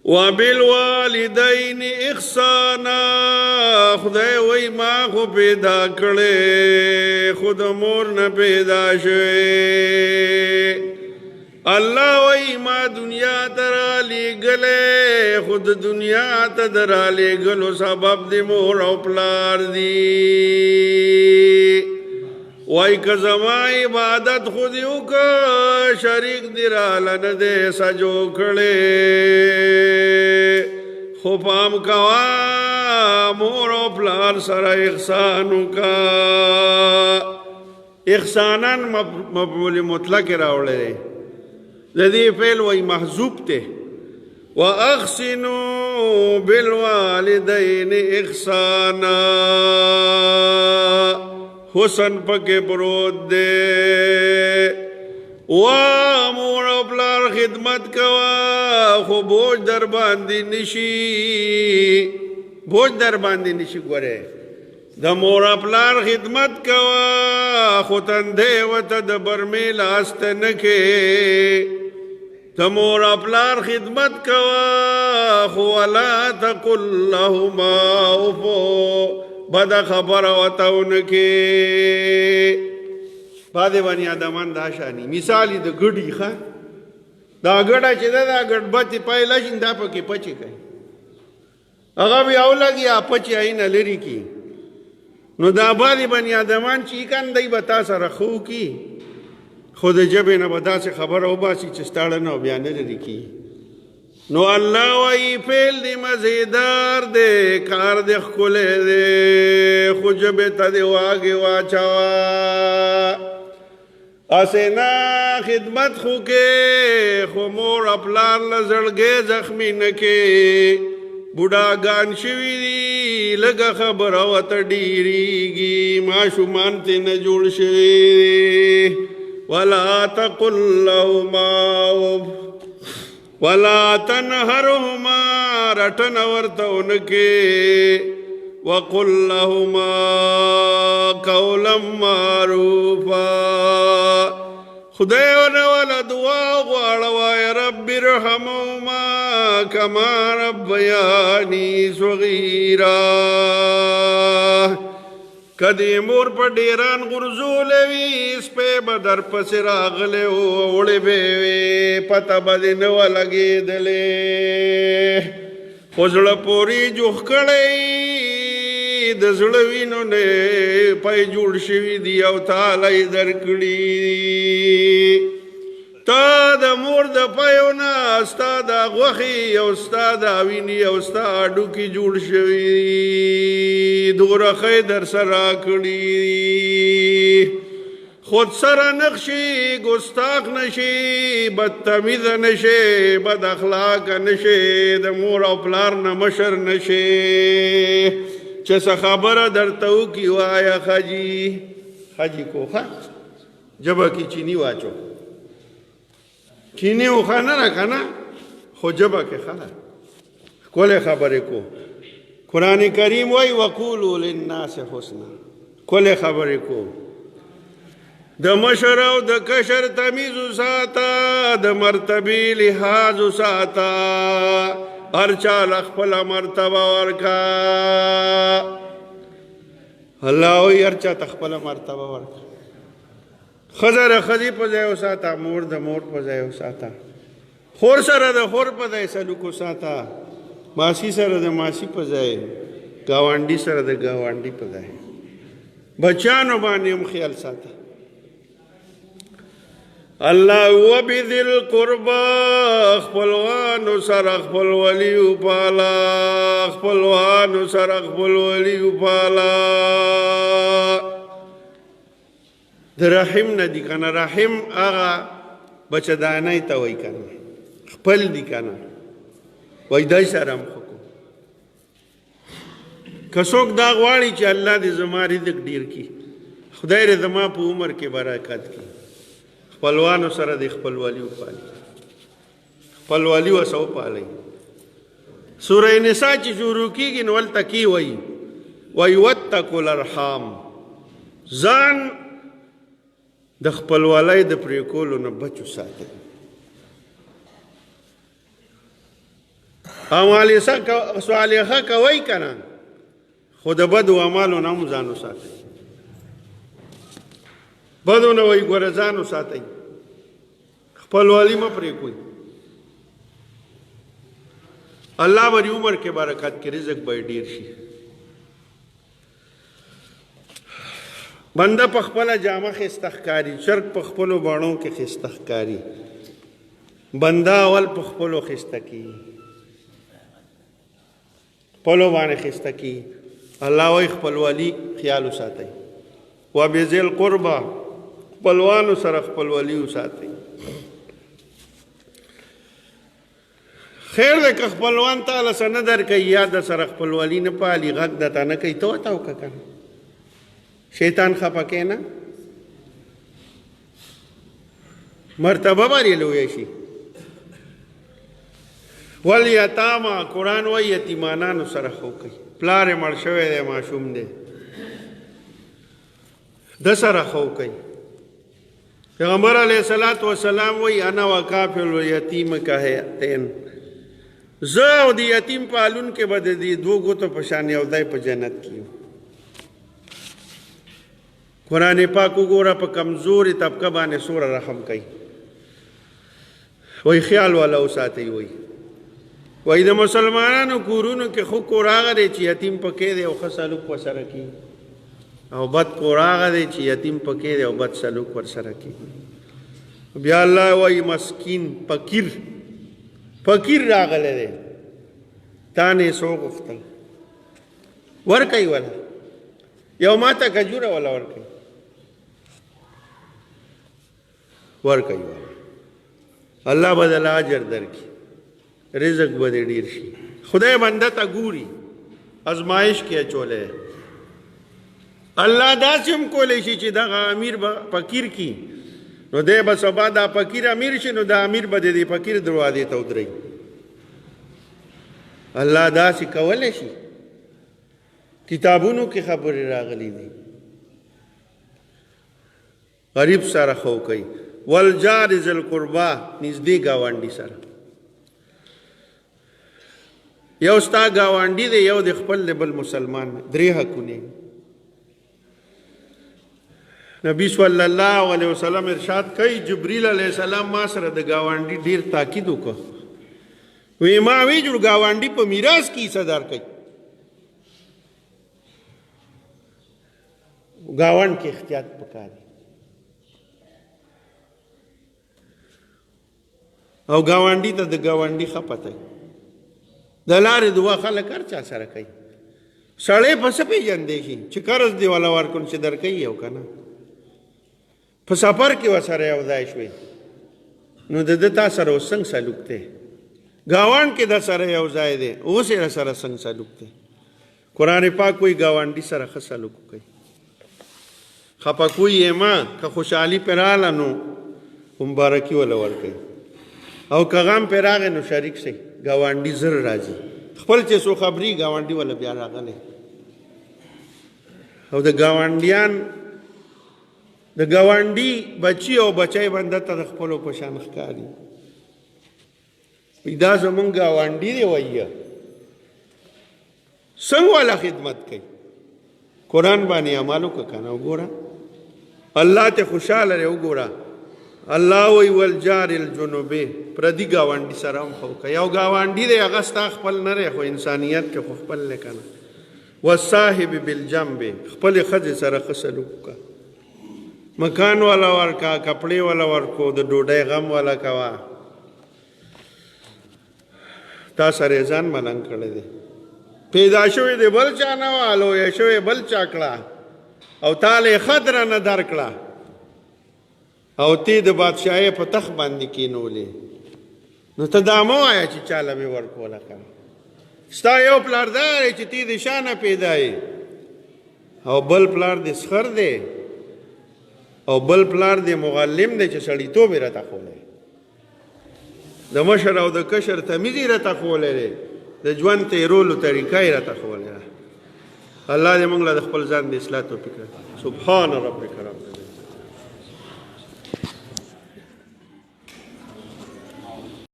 وبالوالدین احسانا خدای وی ما خو پیدا کړې خود مور نه پیدا شوې الله وی ما دنیا ته رالیږلې خود دنیا ته در رالیږلو سبب د مور او پلار دی وای که زما عبادت خود یو که شریک دی راله نه دی سجو کړې خو پام کوا مور او پلار سره احسان وکړه احساناً مفعول مطلق راوړی د دې فعل وای محذوب ته واحسنوا بالوالدین احسانا حسن پکې پروت دے مور او پلار خدمت کوا خو بوج در باندې نشي ګوره د مور او پلار خدمت کوا خو تندې وته د برمې لاس ته نه کې د مور او پلار خدمت کوا خو ولا تقل لهما اف بد خبر وتاون کې باندې باندې ادمان دا شانی مثالی د ګډي ښه دا ګډه چې دا ګډ بچي پایلا شیندا پکې پچی کوي هغه بیا اولګي اپچی عین لري کی نو دا باندې باندې ادمان چې کاندای بتا سره خو کی خود جبه نه بدا سے خبر او باسي چې ستاړه نو بیان لري کی نو الله وی فعل دی مزیدار دے کار دی خکولے دے خوجبه تا دی واگی واچوا اسینا خدمت خو کے خو مور اپلار لزړګې زخمی نکے بوډاګان شوی دی لګه خبر او ته ډیریږي ماشومان ته نه جوړ شوی ولا تقل لهما ولا تنهرهما رټن ورته انکه وقل لهما قولا معروفا خدای ولا دعا غواړه یا رب ارحمهما كما ربياني صغيرا کدی مور په ډیران غرزولوي سپه بدر پس راغله وړې به پتا باندې نو لګېدلې خوځړه پوری جوخ کړې د زړه وینو نه پای جوړ شوی دی او تعالی درکړي تا د مور د پایونه استاد غوخي او استاد ویني او استاد ډوکی جوړ شوی دوره خیدر سره کړي خود سره نقشي ګستاخ نشي بدتمیز نشي بد اخلاق نشي د مور او پلار نه مشر نشي چې څه خبره درته وکي وایا خاجي کوخه جبه کی چینی واچو چینی وخانه را کنه خو جبه کې خلا کوله خبره کو قرآن کریم وی وقولوا للناس حسنا کوله خبره کو د مشر او د کشر تمیز ساته د مرتبه لحاظ ساته هر چا خپل مرتبه ورکا الله وی هر چا خپل مرتبه ورکا خزر خزی په ځای وساته مور د مور په ځای وساته خور سره د خور په ځای سلوک وساته ماسی سره د ماسی په ځای گاونډي سره د گاونډي په ځای بچانو باندې هم خیال ساته الله وبذل قربا خپلوانو سره خپل ولی پالا خپلوانو سره خپل ولی پالا د رحم نه دي کنه رحم هغه بچدانای ته وای کنه خپل دي کنه وای دای سره مخکو کڅوک دا غواړي چې الله دې زماري د ډیر کی خدای دې زما په عمر کې برکت کی خپلوانو سره د خپل ولی پالي خپل ولی وسو پالي سورہ نساء چې شروع کیږي نو ول تکی وای وتقوا الارحام ځان د خپل ولای د پریکولو نه بچو ساتي اعمال صالحه کوي کنه، خو د بدو اعمالو نه هم ځان وساتئ. بدو نه وایي ګوره ځان وساتئ، خپلوالي مه پرېږدئ. الله به عمر کې برکت کې رزق به ډیر شي. بنده په خپله جامه ښایسته ښکاري، چرګ په خپلو بڼو کې ښایسته ښکاري. بنده اول په خپلو ښایسته کېږي، خپلو باندې ښایسته کېږي. الله وایي خپلوالي خیال وساتئ. وبذی القربى، خپلوانو سره خپلوالي وساتئ. خیر دی که خپلوان تعالی څه نه درکوي یا د سره خپلوالي نه پالي، غږ درته نه کوي، ته ورته وکړه که نه. شیطان خفه کې نه، مرتبه باندې لویه شي. والیتاما، قرآن وایي یتیمانانو سره ښه وکړئ. پلار یې مړ شوی دی، ماشوم دی، د سره ښه وکړئ. پیغمبر علیه الصلاة والسلام وایي انا وکافل الیتیم کهاتین، زه او د یتیم پالونکي به د دې دوو ګوتو په شان یو دی په جنت کې یو. قرآن پاک وګوره په کمزورې طبقه باندې څومره رحم کوي. وایي خیال والا وساتئ. وایي د مسلمانانو کورونو کې ښه کور هغه دی چې یتیم پکې دی او ښه سلوک ورسره کېږي، او بد کور هغه دی چې یتیم پکې دی او بد سلوک ورسره کېږي. بیا الله وایي مسکین، فقیر راغلی دی، تا نه یې څه وغوښتل، ورکوئ وله، یو ماته کجوره وله ورکوئ، ورکوئ وله. الله به دله اجر درکړي، رزق به دې ډېر شي. خدای بنده ته ګوري، ازمایش کې اچولی. الله داسې هم کولی شي چې دغه امیر به فقیر کي، نو دی به سبا دا فقیر امیر شي، نو دا امیر به د دې فقیر دروازې ته ودرئ. الله داسې کولی شي. کتابونو کې خبرې راغلي دي. غریب سره ښه وکئ. والجار ذی القربی، نږدې ګاونډي سره. یو ستا ګاونډي دی، یو د خپل د بل مسلمان، درې حقونه. نبی صلی الله علیه وسلم ارشاد کوي جبریل علیه السلام ما سره د ګاونډي ډیر تاکید وکړ. وی ما وی جوړ ګاونډي په میراث کې حصه درکړي. ګاوند کې احتیاط پکار دی. او ګاونډي ته د ګاونډي ښه پته وي. د لارې دعا خلک هر چا سره کوي. سړی په څه پېژندی شي چې قرض دې والا ورکړو چې درکوي او که نه. په سفر کې ورسره یو ځای شوې، نو د ده تا سره اوس څنګه سلوک دی؟ ګاونډ کې د سره یو ځای دی، اوس یې سره څنګه سلوک دی؟ قرآن پاک وایي ګاونډي سره ښه سلوک وکړئ. خفه کوئ یې مه، که خوشحالي پرې راغله نو مبارکي وله ورکوئ، او که غم پرې راغی نو شریک شئ. ګاونډي زر راځي، خپل چې څو خبري ګاونډي وله بیا راغلی. او د ګاونډي بچي او بچی بنده ته د خپلو په شان ښکاري. دا زمونږ ګاونډي دی وایي، څنګه والا خدمت کوي. قرآن باندې عمل وکړه که نه. وګوره الله ته خوشحاله دی. وګوره الله وایي والجار الجنوبې، پردي ګاونډي سره هم ښه وکړه. یو ګاونډي دی هغه ستا خپل نه دی، خو انسانیت کې خو خپل دی که نه. والصاحب بالجنب، خپلې ښځې سره ښه سلوک وکړه. مکان والا ورکا، کپڑے والا ورکو، د ډوډۍ غم والا کوا. تا سره ځان ملنګ کړی دی. پیدا شوی دی بل چا نه وه، لویه شوی بل چا کړه، او تا له ښه درنه درکړه، او تی د بادشاهۍ په تخت باندې کېنولې. نو ته دا مه وایه چې چاله مې ورکوله که نه. ستا یو پلار دا دی چې تی د شا نه پیدا یې، او بل پلار دې سخر دی، او بل پلار دې مغلم دی چې سړیتوب یې راته ښولی، د مشر او د کشر تمیز یې راته ښولی دی، د ژوند تېرولو طریقه یې راته ښولی ده. الله دې موږ له د خپل ځان د اصلاح توفیق راکړي. سبحان ربک رب